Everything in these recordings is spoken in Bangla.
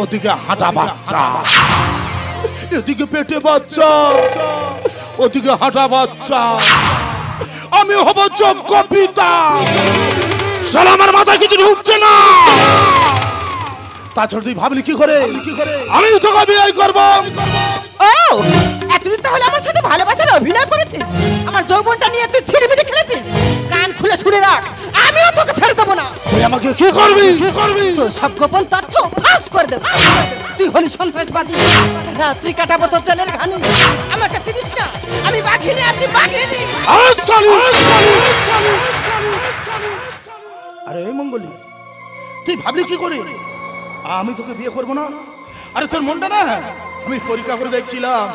ওদিকে হাঁটা বাচ্চা, এদিকে পেটে বাচ্চা, ওদিকে হাঁটা বাচ্চা। আমি হব যোগ্য পিতা। শালা আমার মাথায় কিছু ঢুকছে না। তাছাড়া তুই ভাবলি কি করে আমি তোকে বিয়ে করব? ও এতদিন তাহলে আমার সাথে ভালোবাসার অভিনয় করেছিস, আমার যৌবনটা নিয়ে তুই ছিলিমিলি খেলেছিস। কান খুলে শুনে রাখ, আমিও তোকে ছেড়ে দেবো না। তুই আমাকে কি করবি? তোর সব গোপন তথ্য ফাঁস করে দেব। তুই হলি সন্ত্রাসবাদী, রাত্রি কাটাবো তোর জেলের ঘানি। আমাকে চিনিস না, আমি বাঘিনী আছি, বাঘিনী। আরে মঙ্গলি, তুই ভাবলি কি করে আমি তোকে বিয়ে করবো না? আরে তোর মনটা না আমি পরীক্ষা করে দেখছিলাম।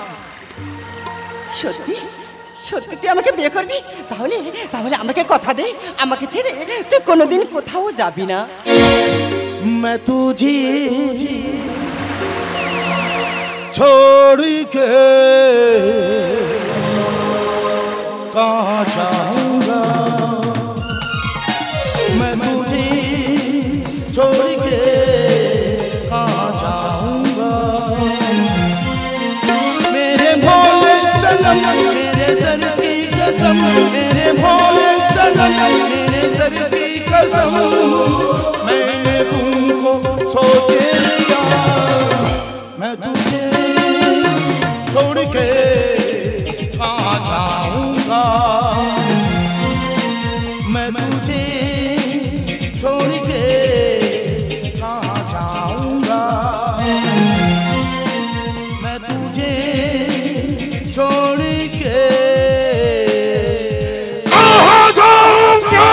সত্যি সত্যি তুই আমাকে বিয়ে করবি? তাহলে তাহলে আমাকে কথা দে, আমাকে ছেড়ে তুই কোনোদিন কোথাও যাবি না। मैं तुझे छोड़ के कहाँ जाऊंगा, मैं तुझे छोड़ के कहाँ जाऊंगा। मेरे भोले सनम मेरे सर की कसम, मेरे भोले सनम मेरे सर की कसम, मैंने तुमको सोचे लिया, मैं तुझे छोड़ के कहाँ जाऊंगा, मैं तुझे छोड़ के कहाँ जाऊंगा, मैं तुझे छोड़ के कहाँ जाऊंगा।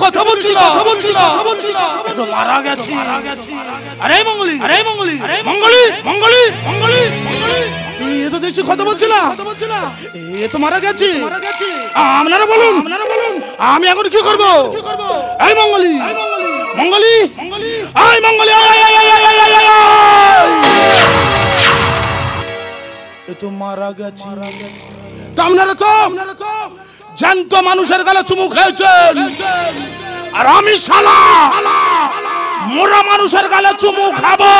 কথা বলছি না, এ তো মারা গেছে। আরে মঙ্গলি, আরে মঙ্গলি, মঙ্গলি, মঙ্গলি, মঙ্গলি, এ তো দেখছি কথা বলছি না, এ তো মারা গেছে। আপনারা বলুন আমি এখন কি করব? এই মঙ্গলি, মঙ্গলি, এই মঙ্গলি, এ তো মারা গেছে। আপনারা তো জ্যান্ত মানুষের গালে চুমু খেয়েছেন, আর আমি শালা মরা মানুষের গালে চুমু খাবো।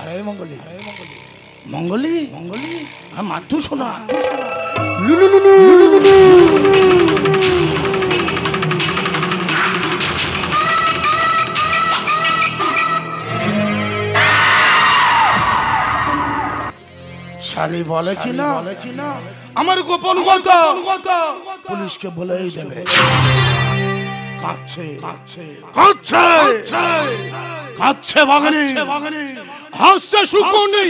আরে মঙ্গলি, মঙ্গলি, মঙ্গলি, মাথু শোনা। শালি বলে কি না আমার গোপন কথা পুলিশকে বলেই দেবে। কাঁদছে কাঁদছে কাঁদছে বাগানে, হাসছে শুকুনি।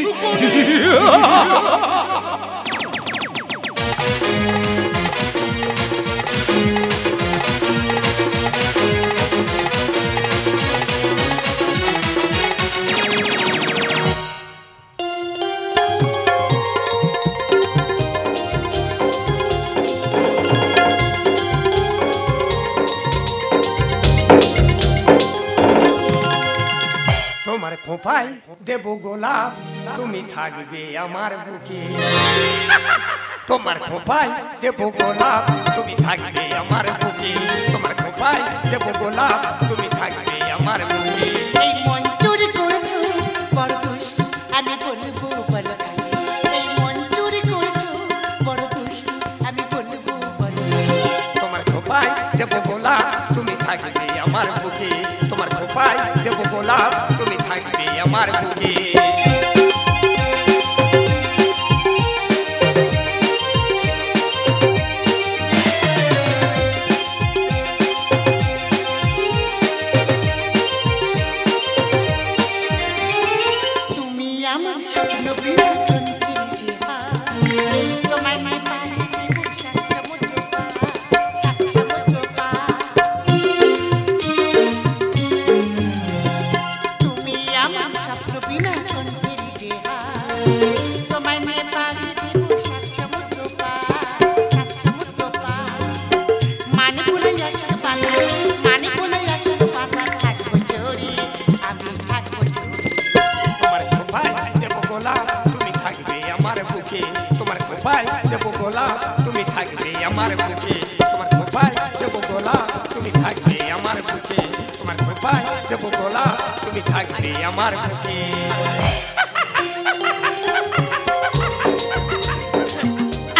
তোমার খোপায় দেব গোলাপ, তুমি থাকবে আমার বুকে। তোমার খোপায় দেব গোলাপ, তুমি থাকবে আমার বুকে। তোমার খোপায় দেব গোলাপ, তুমি থাকবে আমার বুকে। এই মন চুরি করেছো বড় দুষ্ট, আমি বলবো বলো কাকে। এই মন চুরি করেছো বড় দুষ্ট, আমি বলবো বলো কাকে। তোমার খোপায় দেব গোলাপ, তুমি থাকবে আমার বুকে। তোমার খোপায় দেব গোলাপ, তুমি থাকবে আমার বুকে। আমার স্বপ্ন বিনোদন কিনছে তোমায় মায় পাড়ি দেব সাত সমুদ্র পার, সাত সমুদ্র পার। তুমি আমার স্বপ্ন বিনোদন কিনছে তোমায় মায় পাড়ি দেব সাত সমুদ্র পার, সাত সমুদ্র পার। মানে বলে আসার পাতা, মানে বলে আসার পাতা, থাকবো চড়ি আমি থাকবো চড়ি। তোমার খোপায় দেব গোলাপ তুমি থাকবে আমার বুকে, তোমার খোপায় দেব গোলাপ তুমি থাকবে আমার বুকে, তোমার খোপায় দেব গোলাপ তুমি থাকবে আমার বুকে, তোমার খোপায় দেব গোলাপ তুমি থাকবে আমার বুকে।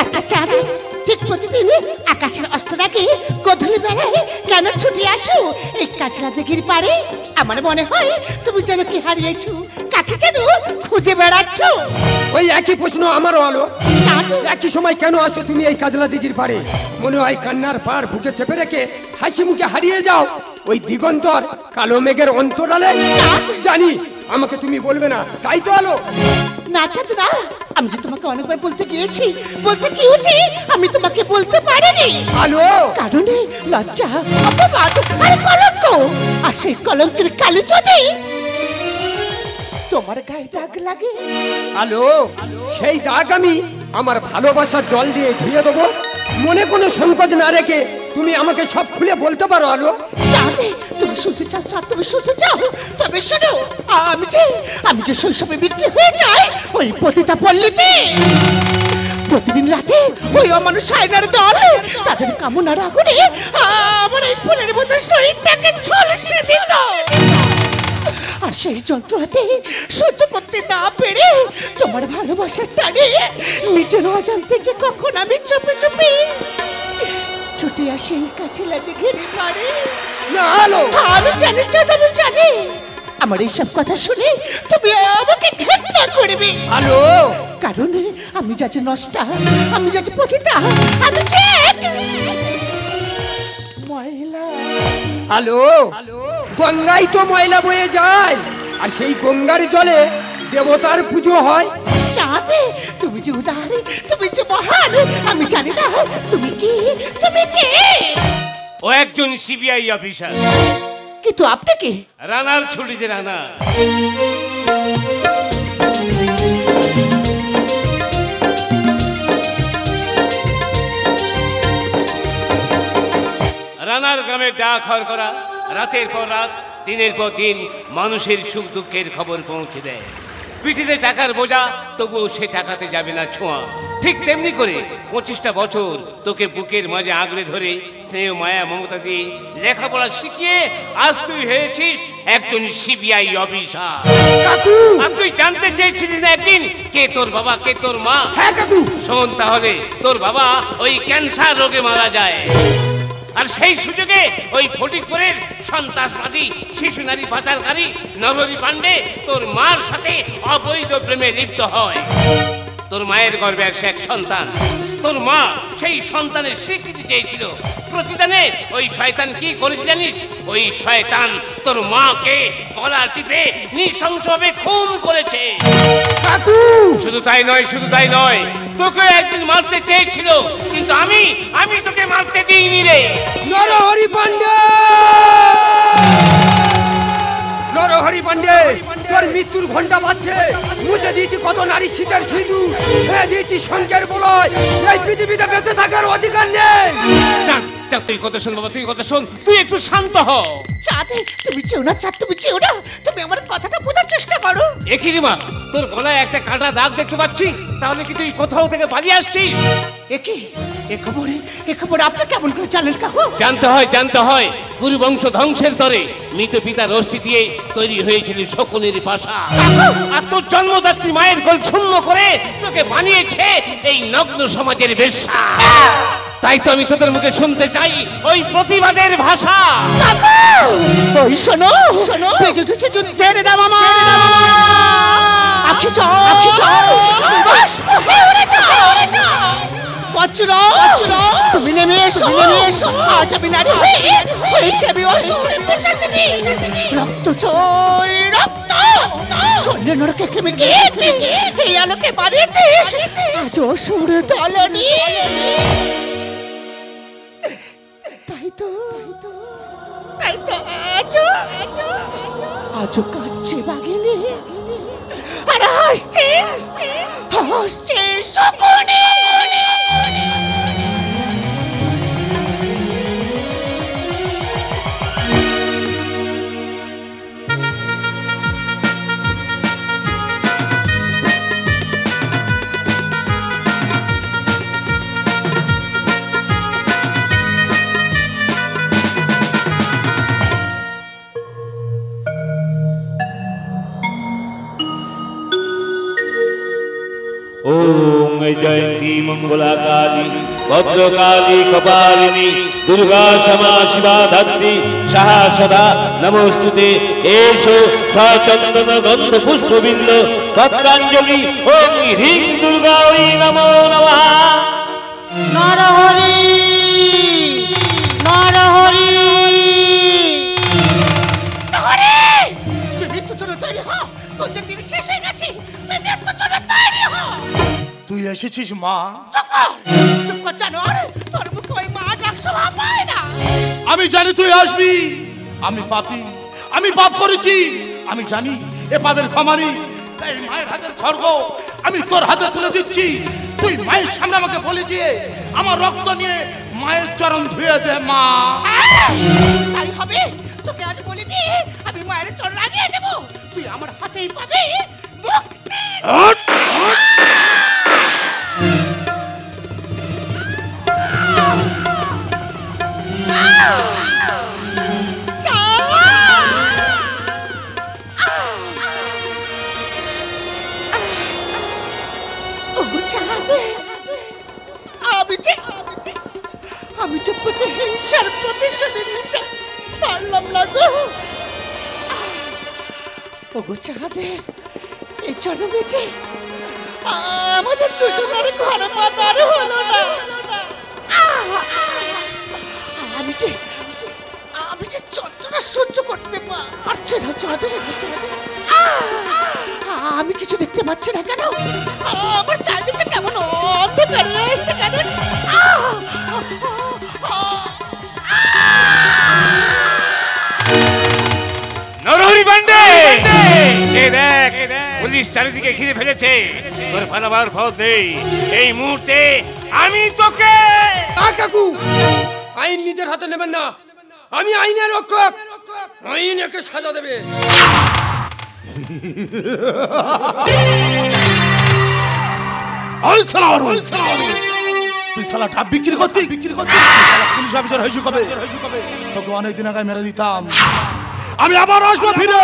আচ্ছা চাঁদ, ঠিক প্রতিদিন আকাশের অস্তের আগে গোধূলি বেলায় কেন ছুটে আসো এই কাজলা দিঘির পাড়ে? আমার মনে হয় তুমি যেন কি হারিয়েছো, কাকে যেন খুঁজে বেড়াচ্ছ। ওই একই প্রশ্ন আমারও আলো। চাঁদ, একই সময় কেন আসো তুমি এই কাজলা দিঘির পাড়ে? মনে হয় কান্নার পার বুকে চেপে রেখে হাসি মুখে হারিয়ে যাও ওই দিগন্তর কালো মেঘের অন্তরালে। জানি আমাকে তুমি বলবে না, তাই তো আলো। না চাঁদ না, আমি যে তোমাকে অনেকবার বলতে গিয়েছি, বলতে গিয়েছি, আমি তোমাকে বলতে পারিনি। আলো কারণে লজ্জা, অপবাদ আর কলঙ্ক, আর সেই কলঙ্কের কালি যদি তোমার গায়ে দাগ লাগে। আলো, সেই দাগ আমি আমার ভালোবাসার জল দিয়ে ধুয়ে দেবো। মনে কোনো সংকোচ না রেখে তুমি আমাকে সব খুলে বলতে পারো আলো। চাঁদে, তুমি শুনতে চাও চাঁদ, তুমি শুনতে চাও? তবে শোনো, আমি যে শৈশবে বিক্রি হয়ে যাই ওই পতিতা পল্লীতে। প্রতিদিন রাতে ওই অমানুষ আয়নার দল তাদের কামনার আগুনে আমার এই ফুলের মতো শরীরটাকে ঝলসে দিল। আর সেই যন্ত্রণাতে সহ্য করতে না পেরে তোমার ভালোবাসার টানে নিজের অজান্তে যে কখন আমি চুপে চুপে ছুটে আসি কাছিলা দিঘির পাড়ে। না আলো, আমি জানি চাঁদ, আমি জানি আমার এইসব কথা শুনে তুমি আমাকে ঘৃণা করবে আলো, কারণ আমি যাচ্ছি নষ্টা, আমি যাচ্ছি পতিতা, আমি যে মহিলা। আলো, গঙ্গায় তো ময়লা বয়ে যায়, আর সেই গঙ্গার জলে দেবতার পুজো হয়। চাঁদে, তুমি যে উদার, তুমি যে মহান, আমি জানি না তুমি কি, তুমি কে? ও একজন সিবিআই অফিসার। কিন্তু আপনি কি? রানার ছুটিতে রানা। রানার গ্রামে ডাক হর করা, রাতের পর রাত, দিনের পর দিন মানুষের সুখ দুঃখের খবর পৌঁছে দেয়। পিঠিতে টাকার বোঝা, তবুও সে টাকাতে যাবে না ছোঁয়া। ঠিক তেমনি করে 25টা বছর তোকে বুকের মাঝে আঁকড়ে ধরে স্নেহ মায়া মমতা দিয়ে লেখাপড়া শিখিয়ে আজ তুই হয়েছিস একজন সিবিআই অফিসার। কাকু, আর তুই জানতে চেয়েছিলিস না একদিন কে তোর বাবা, কে তোর মা? হ্যাঁ কাকু। শোন তাহলে, তোর বাবা ওই ক্যান্সার রোগে মারা যায়, আর সেই সুযোগে ওই ফটিকপুরের সন্ত্রাসবাদী শিশু নারী পাচারকারী নবরী পাণ্ডে তোর মার সাথে অবৈধ প্রেমে লিপ্ত হয়। তোর মায়ের গর্ভে আসে এক সন্তান। তোর মা সেই সন্তানের স্বীকৃতি চেয়েছিল। প্রতিদানে ওই শয়তান কি করেছে জানিস? ওই শয়তান তোর মাকে গলা টিপে নৃশংসভাবে খুন করেছে। কাকু, শুধু তাই নয়, শুধু তাই নয়, তোকে একদিন মারতে চেয়েছিল, কিন্তু আমি তোকে মারতে দিইনি রে। নরহরি পাণ্ডে, নরহরি পাণ্ডে, তোর মৃত্যুর ঘন্টা বাজছে। মুছে দিয়েছি কত নারী শীতের সিঁদুর, ফেলে দিয়েছি শঙ্কের বলয়। এই পৃথিবীতে বেঁচে থাকার অধিকার নেই। চাঁদ, চাঁদ, তুই কথা শোন বাবা, তুই কথা শোন, তুই একটু শান্ত হ। চাঁদে, তুমি চেও না চাঁদ, তুমি চেও না, তুমি আমার কথাটা বোঝার চেষ্টা করো। একই রে মা, তোর গলায় একটা কাটা দাগ দেখতে পাচ্ছি, তাহলে কি তুই কোথাও থেকে পালিয়ে আসছিস? এ খবরে আপনি কেমন করে জানেন কাকু? জানতে হয় গুরু বংশ ধ্বংসের তরে মৃত পিতার অস্থি দিয়ে তৈরি হয়েছিল শকুনের ভাষা। আর তোর জন্মদাত্রী মায়ের কোল শূন্য করে তোকে বানিয়েছে এই নগ্ন সমাজের বেশ্যা। তাই তো আমি তোদের মুখে শুনতে চাই ওই প্রতিবাদের ভাষা। ওই শোনো, বেজে উঠেছে যুদ্ধের দাম আমার। আখি চল, উড়ে যাও। বজ্র, তুমি নেমে এসো, আজ আমি নারী হয়েছে আমি অসুর পিশাচিনী। রক্ত চই, রক্ত, শূন্য নীল নরকে ক্রিমি গীত এই আলোকে বানিয়েছিস আজও সুর দলনি তাই তো আজও কাঁদছে বাঘিনী আর হাসছে শকুনি ओम जयंती मंगला काली भद्रकाली कपालिनी दुर्गा क्षमा शिवा धत्री सहा सदा नमोस्तुते एषो सचंदन गंध पुष्पबिंद तत्कांजलि ओम ह्रीं दुर्गायै नमो नमः। নরহরি তুই এসেছিস মা? আমি জানি তুই আসবি। আমি পাপী, আমি পাপ করেছি, আমি জানি এ পাপের ক্ষমা নেই। তাই মায়ের হাতের খড়গ আমি তোর হাতে তুলে দিচ্ছি। তুই মায়ের সামনে আমাকে বলে দিয়ে আমার রক্ত নিয়ে মায়ের চরণ ধুয়ে দে মা। তাই হবে, তোকে আজ বলে দিয়ে আমি মায়ের চরণ লাগিয়ে দেব। তুই আমার হাতেই পাবি মুক্তি। আমি যে প্রতিহিংসার প্রতিশোধ নিতে পারলাম না গো। ওগো চাঁদে, এই জন্মে যে আমাদের দুজনের ঘরে মাতার হলো না। আমি যে যন্ত্রণা সহ্য করতে পারছি না চাঁদে। আমি কিছু দেখতে পাচ্ছি না কেন? আমার চারিদিকে কেমন অন্ধকার এসছে কেন? নরহরি পান্ডে, দেখ পুলিশ চারিদিকে ঘিরে ফেলেছে। তোর পালাবার পথ নেই। এই মুহূর্তে আমি তোকে। কাকু, আইন নিজের হাতে নেবেন না। আমি আইনের রক্ষক। আইন একে সাজা দেবে। তুই শালা ডাব বিক্রি করতি? পুলিশ অফিসার হয়েছি কবে? তোকে অনেকদিন আগে মেরে দিতাম। আমি আবার আসবো ফিরে।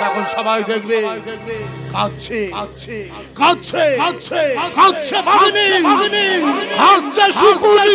এখন সবাই দেখবে কাঁদছে বাঘিনী, হাসছে শকুনি।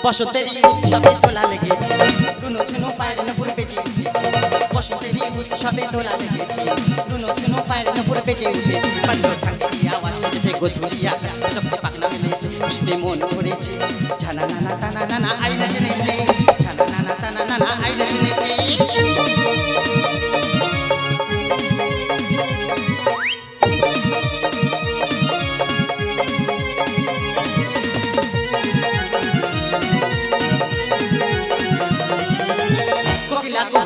বসন্তেরই উৎসবে দোলা লেগেছে, রুনো ঝুনো পায়ের নুপুর বেজে উঠেছে। বসন্তেরই উৎসবে দোলা লেগেছে, রুনো ঝুনো পায়ের নুপুর বেজে উঠেছে। পান্ড ঠান্ডি আওয়াজ সেজেছে গোঝুরিয়া, শব্দে পাখনা মেলেছে, খুশিতে মন ভরেছে। ছানা নানা টানা নানা আইনা জেনেছে, ছানা নানা টানা নানা আইনা জেনেছে।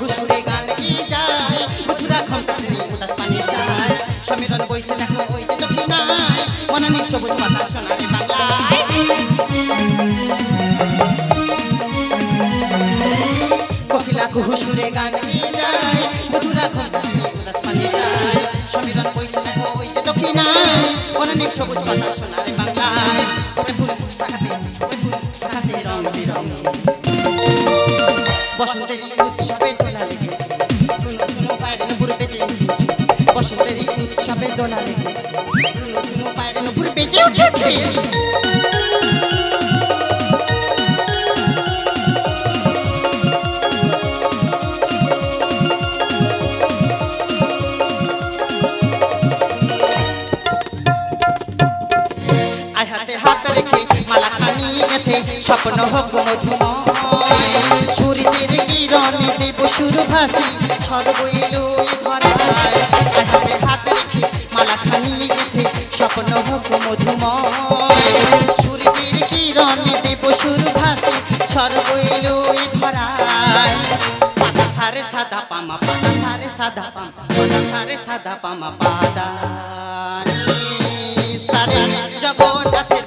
ঘুষুরে গান কি যায়, মথুরা ঘন্টাতে উদাস পানি যায়। সমীরণ বইছে দেখো ওই যে দক্ষিণায়, মননী সবুজ পাতা সোনারে বাংলায়। কোকিলা ঘুষুরে গান কি যায়, মথুরা ঘন্টাতে উদাস পানি যায়। সমীরণ বইছে দেখো ওই যে দক্ষিণায়, মননী সবুজ পাতা সোনারে বাংলায়। ফুল শাখাতে রং বেরং। স্বপ্ন হোক মধুময় সূর্যের কিরণে দেব সুরভাসী স্বর্গ এলো এ ধরায় আর হাতে হাত রেখে মালাখানি গেথে স্বপ্ন হোক মধুময় সূর্যের কিরণে দেব সুরভাসী স্বর্গ এলো এ ধরায় পাতা সারে সাদা পামা পাতা সারে সাদা পামা পাতা সারে সাদা পামা পাদা সারে জগন্নাথের